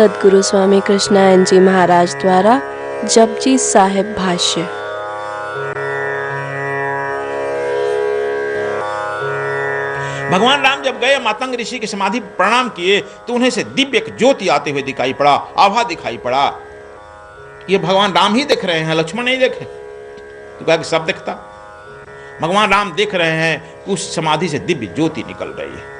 सद्गुरु स्वामी कृष्णानंद जी महाराज द्वारा जपजी साहिब भाष्य। भगवान राम जब गए मातंग ऋषि की समाधि प्रणाम किए तो उन्हें से दिव्य एक ज्योति आते हुए दिखाई पड़ा, आभा दिखाई पड़ा। ये भगवान राम ही देख रहे हैं, लक्ष्मण नहीं देखे। तो कहा कि सब दिखता। भगवान राम देख रहे हैं कि उस समाधि से दिव्य ज्योति निकल रही है,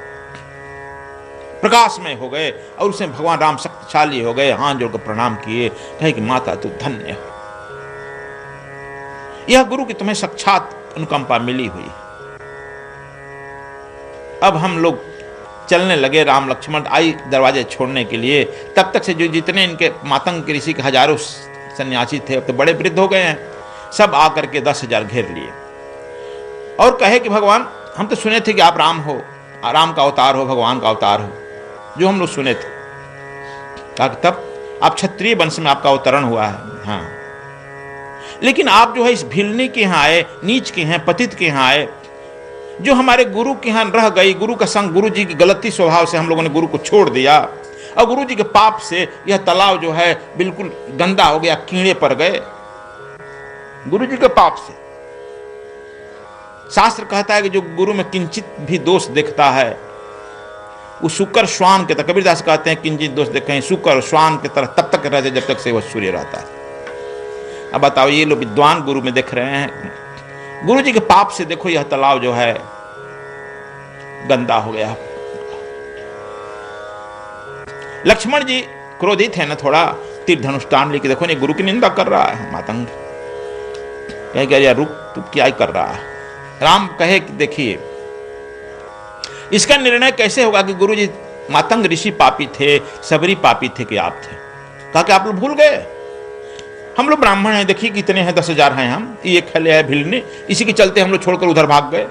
प्रकाशमय हो गए और उसमें भगवान राम शक्तिशाली हो गए। हाथ जोड़कर प्रणाम किए, कहे कि माता तू धन्य हो, यह गुरु की तुम्हें साक्षात अनुकंपा मिली हुई। अब हम लोग चलने लगे। राम लक्ष्मण आई दरवाजे छोड़ने के लिए। तब तक से जो जितने इनके मातंग के ऋषि के हजारों सन्यासी थे, अब तो बड़े वृद्ध हो गए हैं, सब आकर के 10,000 घेर लिए और कहे कि भगवान हम तो सुने थे कि आप राम हो, राम का अवतार हो, भगवान का अवतार हो, जो हम लोग सुने थे। कहा कि तब आप क्षत्रिय वंश में आपका अवतरण हुआ है, हाँ, लेकिन आप जो है इस भिलनी के यहाँ आए, नीच के हैं, पतित के यहाँ आए, जो हमारे गुरु के यहाँ रह गई। गुरु का संग, गुरु जी की गलती स्वभाव से हम लोगों ने गुरु को छोड़ दिया और गुरु जी के पाप से यह तालाब जो है बिल्कुल गंदा हो गया, कीड़े पड़ गए गुरु जी के पाप से। शास्त्र कहता है कि जो गुरु में किंचित भी दोष दिखता है वो शुक्र श्वान के तरह, कबीरदास कहते हैं किंचित दोष देखें शुक्र श्वान की तरह तब तक रहते जब तक से वह सूर्य रहता है। अब बताओ, ये लोग विद्वान गुरु में देख रहे हैं, गुरु जी के पाप से देखो यह तालाब जो है गंदा हो गया। लक्ष्मण जी क्रोधित है ना थोड़ा, तीर धनुष तान लेके देखो, ये गुरु की निंदा कर रहा है मातंग। कहे कि यार रुक, तू क्या ही कर रहा है। राम कहे कि देखिए इसका निर्णय कैसे होगा कि गुरु जी मातंग ऋषि पापी थे, सबरी पापी थे कि आप थे। कहा कि आप लोग भूल गए, हम लोग ब्राह्मण हैं, देखिए कितने हैं, 10,000 हैं हम, ये खले है भिलने, इसी के चलते हम लोग छोड़कर उधर भाग गए।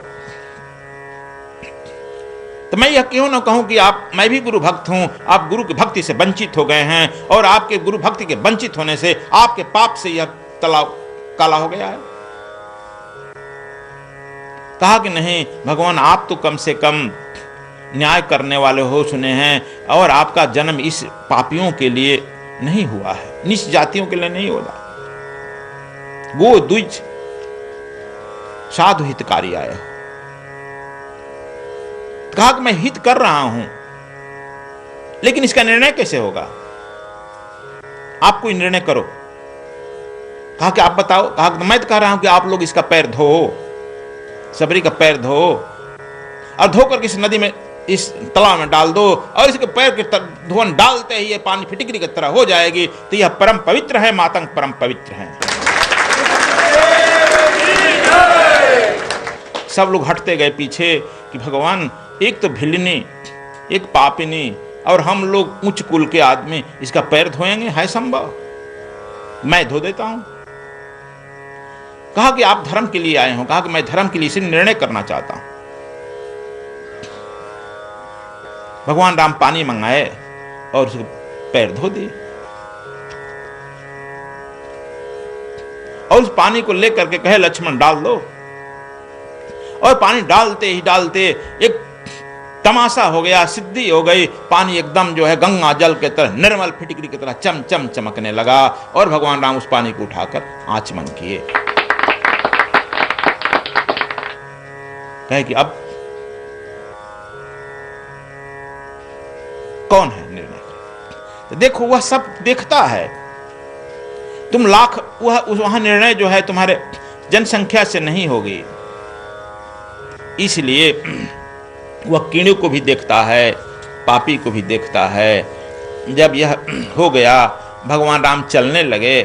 तो मैं यह क्यों ना कहूं कि मैं भी गुरु भक्त हूं, आप गुरु की भक्ति से वंचित हो गए हैं और आपके गुरु भक्ति के वंचित होने से आपके पाप से यह तालाब काला हो गया है। कहा कि नहीं भगवान, आप तो कम से कम न्याय करने वाले हो सुने हैं, और आपका जन्म इस पापियों के लिए नहीं हुआ है, नीच जातियों के लिए नहीं होगा। वो द्विज साधु हितकारी आया। कहा कि मैं हित कर रहा हूं, लेकिन इसका निर्णय कैसे होगा, आप कोई निर्णय करो। कहा कि आप बताओ। कहा कि मैं तो कह रहा हूं कि आप लोग इसका पैर धो, सबरी का पैर धो और धोकर किसी नदी में, इस तालाब में डाल दो, और इसके पैर के धोवन डालते ही ये पानी फिटिकरी की तरह हो जाएगी, तो यह परम पवित्र है, मातंग परम पवित्र है। सब लोग हटते गए पीछे कि भगवान एक तो भिलनी, एक पापिनी, और हम लोग उच्च कुल के आदमी इसका पैर धोएंगे, है संभव? मैं धो देता हूं। कहा कि आप धर्म के लिए आए हो। कहा कि मैं धर्म के लिए इसे निर्णय करना चाहता हूं। भगवान राम पानी मंगाए और उसके पैर धो दिए, और उस पानी को लेकर के कहे लक्ष्मण डाल दो, और पानी डालते ही डालते एक तमाशा हो गया, सिद्धि हो गई। पानी एकदम जो है गंगा जल के तरह, निर्मल फिटिकरी की तरह चम चम चमकने लगा, और भगवान राम उस पानी को उठाकर आचमन किए। कहे कि अब कौन है निर्णय? तो देखो वह सब देखता है, तुम लाख, वहां निर्णय जो है तुम्हारे जनसंख्या से नहीं होगी, इसलिए वह कीड़े को भी देखता है, पापी को भी देखता है। जब यह हो गया, भगवान राम चलने लगे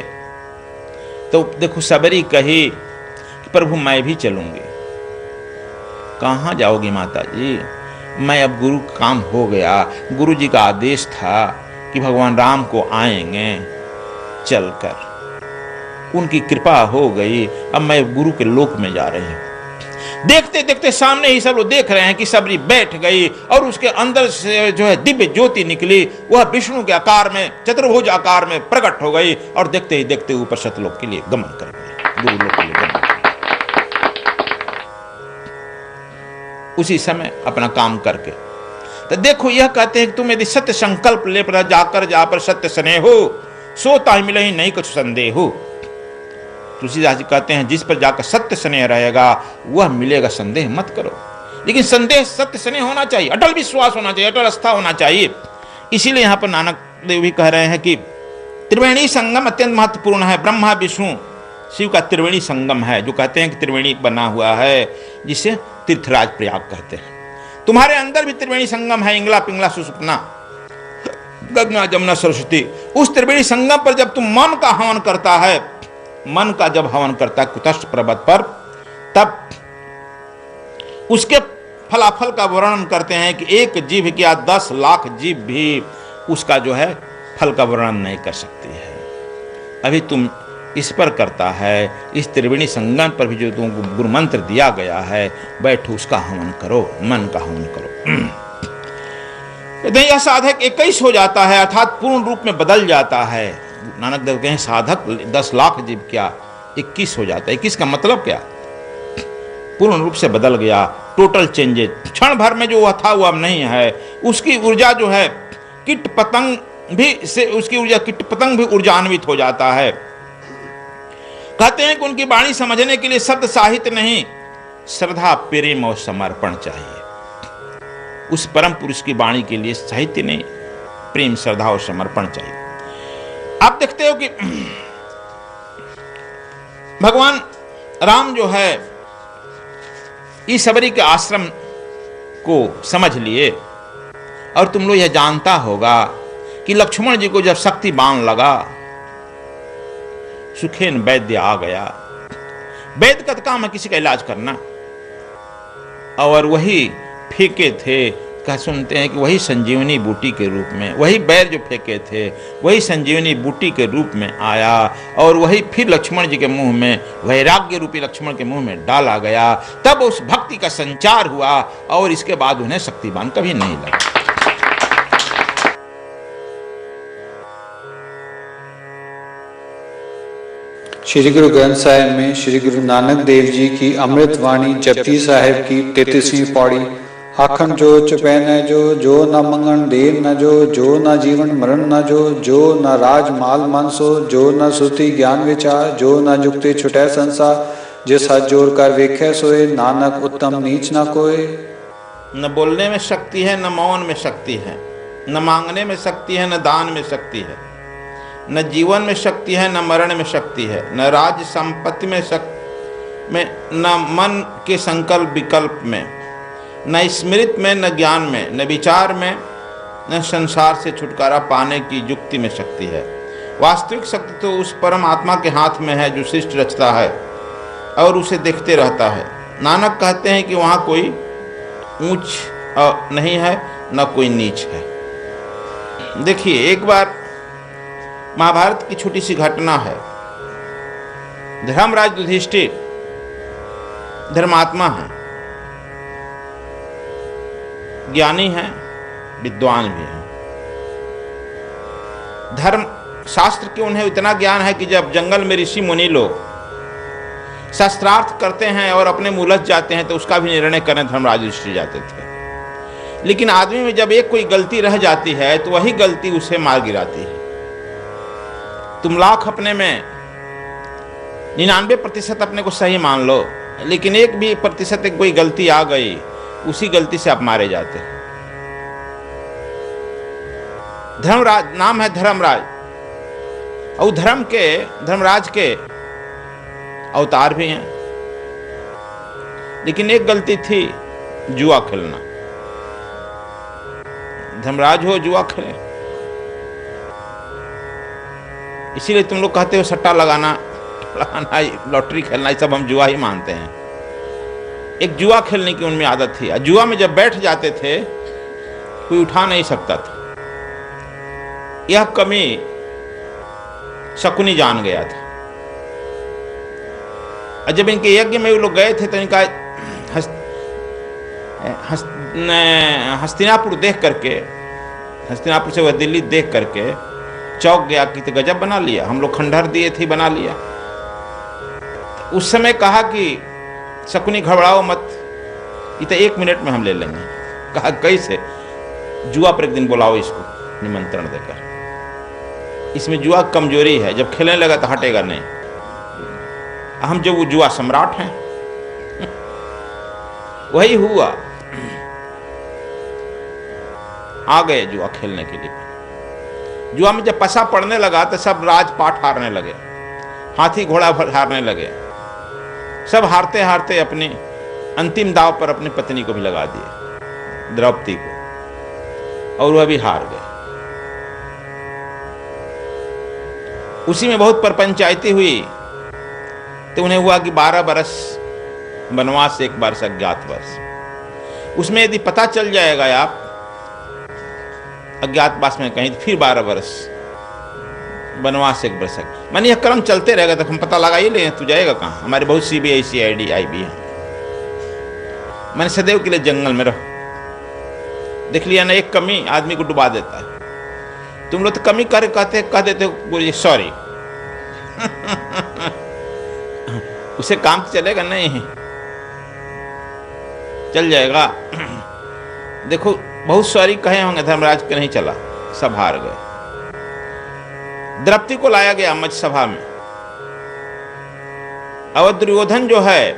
तो देखो सबरी कही कि प्रभु मैं भी चलूंगी। कहाँ जाओगी माता जी? मैं अब गुरु काम हो गया, गुरु जी का आदेश था कि भगवान राम को आएंगे, चलकर उनकी कृपा हो गई, अब मैं गुरु के लोक में जा रही हूं। देखते देखते सामने ही सब लोग देख रहे हैं कि सबरी बैठ गई और उसके अंदर से जो है दिव्य ज्योति निकली, वह विष्णु के आकार में, चतुर्भुज आकार में प्रकट हो गई, और देखते ही देखते ऊपर सतलोक के लिए गमन कर गई, गुरु लोक के लिए गमन। उसी समय अपना काम करके तो देखो यह कहते हैं कि तुम यदि सत्य संकल्प ले पर जाकर जा पर सत्य स्नेह हो सो ताहि मिले ही नहीं कुछ संदेह हो। तुलसीदास जी कहते हैं जिस पर जाकर सत्य स्नेह रहेगा वह मिलेगा, संदेह मत करो। लेकिन संदेह सत्य स्नेह होना चाहिए, अटल विश्वास होना चाहिए, अटल आस्था होना चाहिए। इसीलिए यहाँ पर नानक देव भी कह रहे हैं कि त्रिवेणी संगम अत्यंत महत्वपूर्ण है। ब्रह्मा विष्णु शिव का त्रिवेणी संगम है, जो कहते हैं कि त्रिवेणी बना हुआ है, जिसे तीर्थराज प्रयाग कहते हैं। तुम्हारे अंदर भी त्रिवेणी संगम है, इंगला पिंगला सुषुप्ना गंगा जमुना सरस्वती। उस त्रिवेणी संगम पर जब तुम मन का हवन करता है, मन का जब हवन करता है कुतस्थ पर्वत पर, तब उसके फलाफल का वर्णन करते हैं कि एक जीभ क्या 10 लाख जीभ भी उसका जो है फल का वर्णन नहीं कर सकती है। अभी तुम इस पर करता है, इस त्रिवेणी संगम पर भी जो तुमको गुरु मंत्र दिया गया है, बैठो उसका हवन करो, मन का हवन करो। यह साधक 21 हो जाता है, अर्थात पूर्ण रूप में बदल जाता है। नानक देव कहें साधक 10 लाख जीव क्या 21 हो जाता है। 21 का मतलब क्या? पूर्ण रूप से बदल गया, टोटल चेंजेज। क्षण भर में जो हुआ था वो अब नहीं है। उसकी ऊर्जा जो है कीट पतंग भी से उसकी ऊर्जा कीट पतंग भी ऊर्जान्वित हो जाता है। कहते हैं कि उनकी वाणी समझने के लिए शब्द साहित्य नहीं, श्रद्धा प्रेम और समर्पण चाहिए। उस परम पुरुष की वाणी के लिए साहित्य नहीं, प्रेम श्रद्धा और समर्पण चाहिए। आप देखते हो कि भगवान राम जो है ईश्वरी के आश्रम को समझ लिए, और तुम लोग यह जानता होगा कि लक्ष्मण जी को जब शक्ति बाण लगा, सुखेन वैद्य आ गया। वैद्य का काम है किसी का इलाज करना, और वही फेंके थे, कह सुनते हैं कि वही संजीवनी बूटी के रूप में, वही बैर जो फेंके थे वही संजीवनी बूटी के रूप में आया, और वही फिर लक्ष्मण जी के मुंह में, वैराग्य रूपी लक्ष्मण के मुंह में डाला गया। तब उस भक्ति का संचार हुआ, और इसके बाद उन्हें शक्तिबान कभी नहीं लगा। श्री गुरु ग्रंथ साहिब में श्री गुरु नानक देव जी की अमृत वाणी जपजी साहिब की 33वीं पौड़ी। आखन जो चुपै न जो न मंगन देव न जो न जीवन मरण न जो न राज माल मनसो, जो न सुति ज्ञान विचार, जो न जुक्ति छुटै संसार, जिस हाथ जोड़ कर वेखे सोए, नानक उत्तम नीच न कोय। न बोलने में शक्ति है, न मौन में शक्ति है, न मांगने में शक्ति है, न दान में शक्ति है, न जीवन में शक्ति है, न मरण में शक्ति है, न राज संपत्ति में न मन के संकल्प विकल्प में, न स्मृति में, न ज्ञान में, न विचार में, न संसार से छुटकारा पाने की युक्ति में शक्ति है। वास्तविक शक्ति तो उस परम आत्मा के हाथ में है जो सृष्टि रचता है और उसे देखते रहता है। नानक कहते हैं कि वहाँ कोई ऊंच नहीं है, न कोई नीच है। देखिए, एक बार महाभारत की छोटी सी घटना है। धर्मराज युधिष्ठिर धर्मात्मा है, ज्ञानी है, विद्वान भी है। धर्म शास्त्र के उन्हें इतना ज्ञान है कि जब जंगल में ऋषि मुनि लोग शास्त्रार्थ करते हैं और अपने में उलझ जाते हैं तो उसका भी निर्णय करने धर्मराज युधिष्ठिर जाते थे। लेकिन आदमी में जब एक कोई गलती रह जाती है तो वही गलती उसे मार गिराती है। तुम लाख अपने में 99% अपने को सही मान लो, लेकिन 1% कोई गलती आ गई, उसी गलती से आप मारे जाते हैं। धर्मराज नाम है धर्मराज, और धर्मराज के अवतार भी हैं। लेकिन एक गलती थी, जुआ खेलना। धर्मराज हो, जुआ खेले। इसीलिए तुम लोग कहते हो सट्टा लगाना, लॉटरी खेलना, ये सब हम जुआ ही मानते हैं। एक जुआ खेलने की उनमें आदत थी। जुआ में जब बैठ जाते थे कोई उठा नहीं सकता था। यह कमी शकुनी जान गया था। और जब इनके यज्ञ में वो लोग गए थे तो इनका हस्तिनापुर देख करके, हस्तिनापुर से वह दिल्ली देख करके चौंक गया कि तो गजब बना लिया, हम लोग खंडहर दिए थे, बना लिया। उस समय कहा कि शकुनी घबराओ मत, ये तो 1 मिनट में हम ले लेंगे। कहा कैसे? जुआ पर एक दिन बुलाओ इसको निमंत्रण देकर। इसमें जुआ कमजोरी है, जब खेलने लगा तो हटेगा नहीं। हम जो वो जुआ सम्राट हैं वही हुआ, आ गए जुआ खेलने के लिए। जुआ में जब पसा पड़ने लगा तो सब राजपाट हारने लगे, हाथी घोड़ा हारने लगे, सब हारते हारते अपने अंतिम दाव पर अपनी पत्नी को भी लगा दिए, द्रौपदी को, और वह भी हार गए। उसी में बहुत परपंचायती हुई तो उन्हें हुआ कि 12 बरस वनवास, 1 वर्ष अज्ञातवास। उसमें यदि पता चल जाएगा आप अज्ञातवास में कहीं, तो फिर 12 वर्ष वनवास, 1 वर्ष। मानी यह क्रम चलते रहेगा तो हम पता लगा ही ले तू जाएगा कहाँ। हमारे बहुत CBI CID IB है। मैंने सदैव के लिए जंगल में रहो। देख लिया ना, एक कमी आदमी को डुबा देता है। तुम लोग तो कमी कर कहते कह देते हो सॉरी उसे काम चलेगा नहीं, चल जाएगा। देखो बहुत सॉरी कहे होंगे, धर्मराज के नहीं चला, सब हार गए। द्रौपदी को लाया गया मज सभा में, और दुर्योधन जो है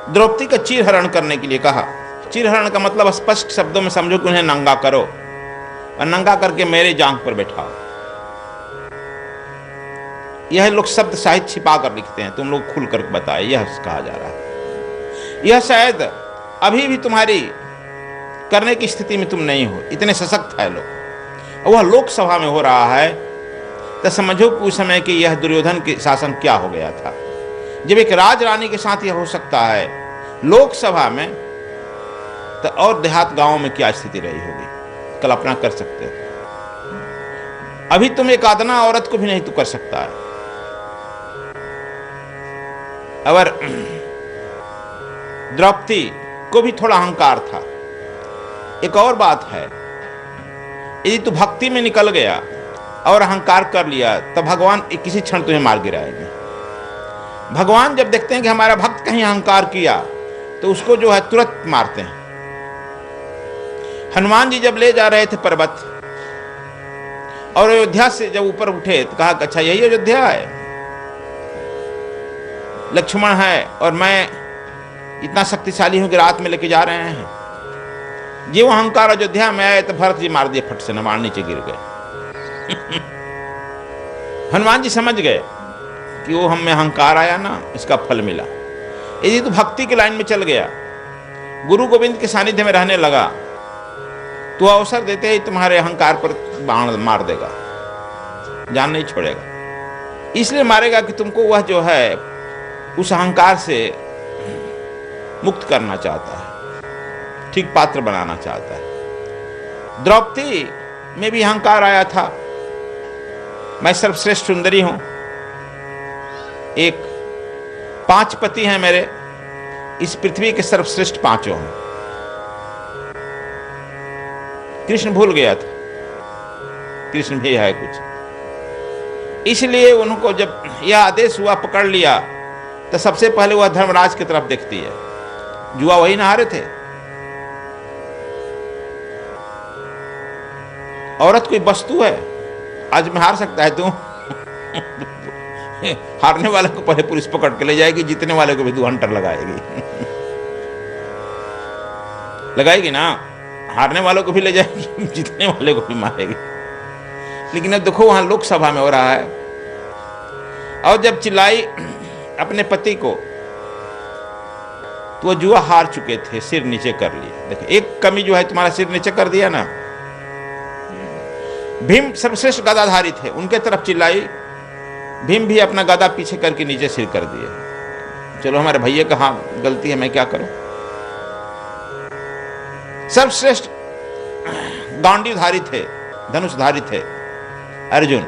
द्रौपदी का चीरहरण करने के लिए कहा। चीरहरण का मतलब स्पष्ट शब्दों में समझो कि उन्हें नंगा करो और नंगा करके मेरे जांघ पर बैठाओ। यह लोग शब्द साहित्य छिपा कर लिखते हैं, तुम लोग खुल कर बताए, यह कहा जा रहा है। यह शायद अभी भी तुम्हारी करने की स्थिति में तुम नहीं हो, इतने सशक्त है लोग। और वह लोकसभा में हो रहा है तो समझो कि उस समय कि यह दुर्योधन के शासन क्या हो गया था। जब एक राज रानी के साथ यह हो सकता है लोकसभा में, तो और देहात गांवों में क्या स्थिति रही होगी, कल्पना कर सकते हो। अभी तुम एक आदना औरत को भी नहीं तो कर सकता है। अगर द्रौपदी को भी थोड़ा अहंकार था। एक और बात है, यदि तू भक्ति में निकल गया और अहंकार कर लिया तो भगवान किसी क्षण तुम्हें मार गिराएंगे। भगवान जब देखते हैं कि हमारा भक्त कहीं अहंकार किया तो उसको जो है तुरंत मारते हैं। हनुमान जी जब ले जा रहे थे पर्वत, और अयोध्या से जब ऊपर उठे तो कहा अच्छा यही अयोध्या है, लक्ष्मण है और मैं इतना शक्तिशाली हूं कि रात में लेके जा रहे हैं। ये वो अहंकार अयोध्या में आए तो भरत जी मार दिए, फट से न मार नीचे गिर गए। हनुमान जी समझ गए कि वो हम में अहंकार आया ना, इसका फल मिला। यदि तो भक्ति की लाइन में चल गया, गुरु गोविंद के सानिध्य में रहने लगा, तो अवसर देते ही तुम्हारे अहंकार पर बाण मार देगा, जान नहीं छोड़ेगा। इसलिए मारेगा कि तुमको वह जो है उस अहंकार से मुक्त करना चाहता है, ठीक पात्र बनाना चाहता है। द्रौपदी में भी अहंकार आया था, मैं सर्वश्रेष्ठ सुंदरी हूं, एक 5 पति हैं मेरे, इस पृथ्वी के सर्वश्रेष्ठ 5 हैं। कृष्ण भूल गया था, कृष्ण भी है कुछ। इसलिए उनको जब यह आदेश हुआ, पकड़ लिया, तो सबसे पहले वह धर्मराज की तरफ देखती है। जुआ वही ना हारे थे। औरत कोई वस्तु है, आज में हार सकता है तू हारने वाले को पहले पुलिस पकड़ के ले जाएगी, जीतने वाले को भी तू हंटर लगाएगी लगाएगी ना, हारने वालों को भी ले जाएगी, जीतने वाले को भी मारेगी। लेकिन अब देखो वहां लोकसभा में हो रहा है, और जब चिल्लाई अपने पति को, तो वो जुआ हार चुके थे, सिर नीचे कर लिया। देखिए एक कमी जो है, तुम्हारा सिर नीचे कर दिया ना। भीम सर्वश्रेष्ठ गदाधारी थे, उनके तरफ चिल्लाई, भीम भी अपना गदा पीछे करके नीचे सिर कर दिए। चलो हमारे भैया का हाँ गलती है, मैं क्या करूं। सर्वश्रेष्ठ गांडीवधारी थे, धनुषधारी थे अर्जुन,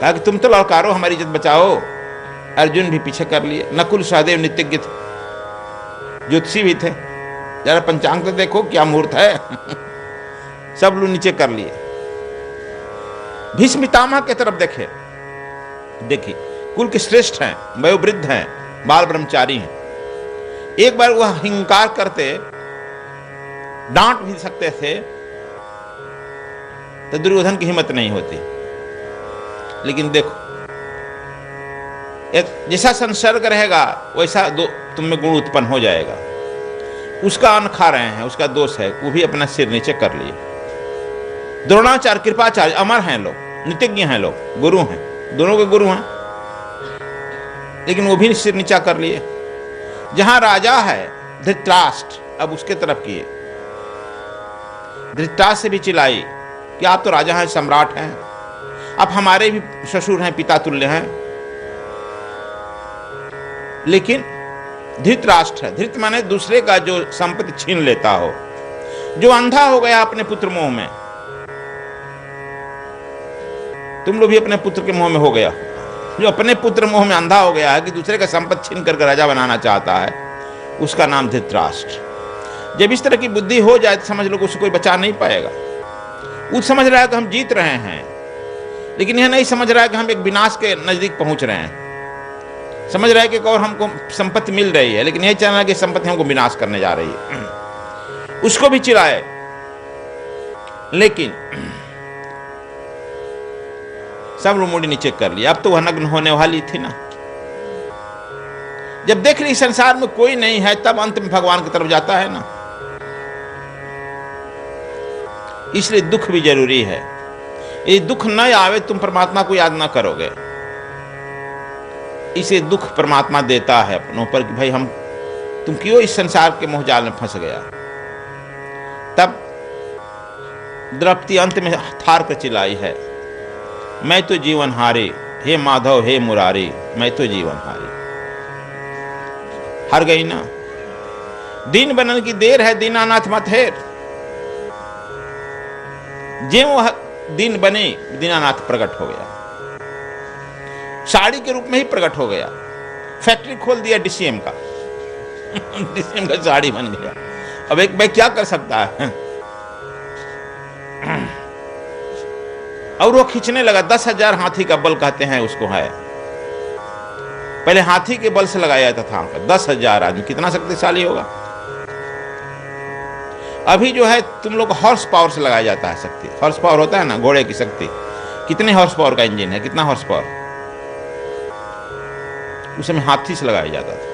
कहा कि तुम तो लड़कारो, हमारी इज्जत बचाओ। अर्जुन भी पीछे कर लिए। नकुल सहदेव नित्यज्ञ थे, ज्योतिषी भी थे, जरा पंचांग तो देखो क्या मुहूर्त है सब लोग नीचे कर लिए। भीष्म पितामह की तरफ देखे, देखिए कुल के श्रेष्ठ हैं, वयोवृद्ध हैं, बाल ब्रह्मचारी हैं। एक बार वह हिंकार करते, डांट भी सकते थे, तो दुर्योधन की हिम्मत नहीं होती। लेकिन देखो, जैसा संसर्ग रहेगा वैसा तुम में गुण उत्पन्न हो जाएगा। उसका अन्न खा रहे हैं, उसका दोष है, वो भी अपना सिर नीचे कर लिए। द्रोणाचार्य, कृपाचार्य अमर हैं लोग, नीतिज्ञ हैं लोग, गुरु हैं, दोनों के गुरु हैं, लेकिन वो भी सिर नीचा कर लिए। जहां राजा है धृतराष्ट्र, अब उसके तरफ किए, धृतराष्ट्र से भी चिल्लाई कि आप तो राजा हैं, सम्राट हैं, आप हमारे भी ससुर हैं, पिता तुल्य हैं। लेकिन धृतराष्ट्र है, धृत माने दूसरे का जो संपत्ति छीन लेता हो, जो अंधा हो गया अपने पुत्र मोह में। तुम लोग भी अपने पुत्र के मोह में हो गया, जो अपने पुत्र मोह में अंधा हो गया है कि दूसरे का संपत्ति छीन करके राजा बनाना चाहता है, उसका नाम धृतराष्ट्र। जब इस तरह की बुद्धि हो जाए तो समझ लो कि उसको कोई बचा नहीं पाएगा। वो समझ रहा है कि हम जीत रहे हैं, लेकिन यह नहीं समझ रहा है कि हम एक विनाश के नजदीक पहुंच रहे हैं। समझ रहा है कि और हमको संपत्ति मिल रही है, लेकिन यह चाह रहा है कि संपत्ति हमको विनाश करने जा रही है। उसको भी चिल्लाए, लेकिन सब लोग मुड़ी नीचे कर लिया। अब तो वह नग्न होने वाली थी ना। जब देख रही संसार में कोई नहीं है, तब अंत में भगवान की तरफ जाता है ना। इसलिए दुख भी जरूरी है। ये दुख न आवे, तुम परमात्मा को याद ना करोगे। इसे दुख परमात्मा देता है अपनों पर कि भाई तुम क्यों इस संसार के मोह जाल में फंस गया। तब द्रौपदी अंत में थार कर चिल्लाई है, मैं तो जीवन हारी, हे माधव हे मुरारी, मैं तो जीवन हारी। हार गई ना। दीन बनने की देर है, दीनानाथ मत हेर। जे वह दीन बने, दीनानाथ प्रकट हो गया, साड़ी के रूप में ही प्रकट हो गया। फैक्ट्री खोल दिया डीसीएम का डीसीएम का साड़ी बन गया। अब एक भाई क्या कर सकता है। और वो खींचने लगा। 10,000 हाथी का बल कहते हैं उसको है। पहले हाथी के बल से लगाया जाता था। 10,000 आदमी कितना शक्तिशाली होगा। अभी जो है तुम लोग हॉर्स पावर से लगाया जाता है शक्ति। हॉर्स पावर होता है ना, घोड़े की शक्ति। कितने हॉर्स पावर का इंजन है, कितना हॉर्स पावर, उस समय हाथी से लगाया जाता था।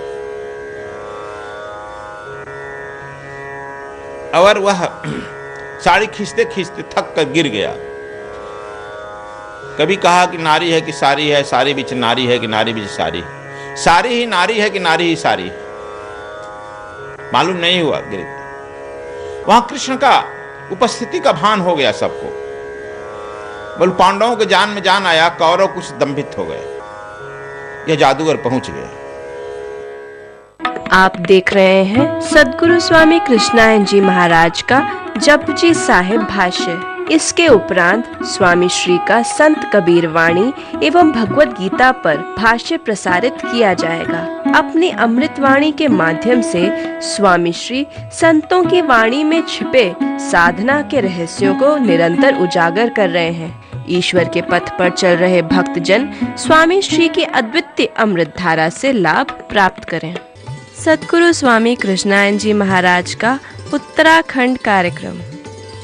और वह साड़ी खींचते खींचते थक कर गिर गया। कभी कहा कि नारी है कि सारी है, सारी बीच नारी है कि नारी बीच सारी, सारी ही नारी है कि नारी ही सारी, मालूम नहीं हुआ, गिर गया। वहां कृष्ण का उपस्थिति का भान हो गया सबको। बोल पांडवों के जान में जान आया, कौरव कुछ दंभित हो गए। यह जादूगर पहुंच गया। आप देख रहे हैं सद्गुरु स्वामी कृष्णानंद जी महाराज का जपजी साहिब भाष्य। इसके उपरांत स्वामी श्री का संत कबीर वाणी एवं भगवत गीता पर भाष्य प्रसारित किया जाएगा। अपनी अमृत वाणी के माध्यम से स्वामी श्री संतों की वाणी में छिपे साधना के रहस्यों को निरंतर उजागर कर रहे हैं। ईश्वर के पथ पर चल रहे भक्तजन स्वामी श्री की अद्वितीय अमृत धारा से लाभ प्राप्त करें। सद्गुरु स्वामी कृष्णानंद जी महाराज का उत्तराखंड कार्यक्रम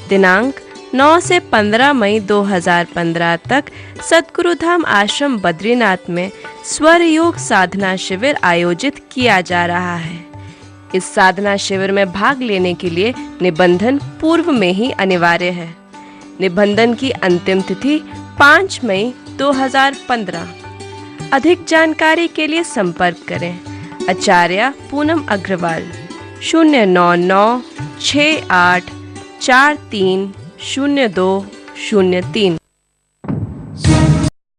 दिनांक 9 से 15 मई 2015 तक सद्गुरुधाम आश्रम बद्रीनाथ में स्वर योग साधना शिविर आयोजित किया जा रहा है। इस साधना शिविर में भाग लेने के लिए निबंधन पूर्व में ही अनिवार्य है। निबंधन की अंतिम तिथि 5 मई 2015। अधिक जानकारी के लिए संपर्क करें आचार्य पूनम अग्रवाल 099 68 43 0203।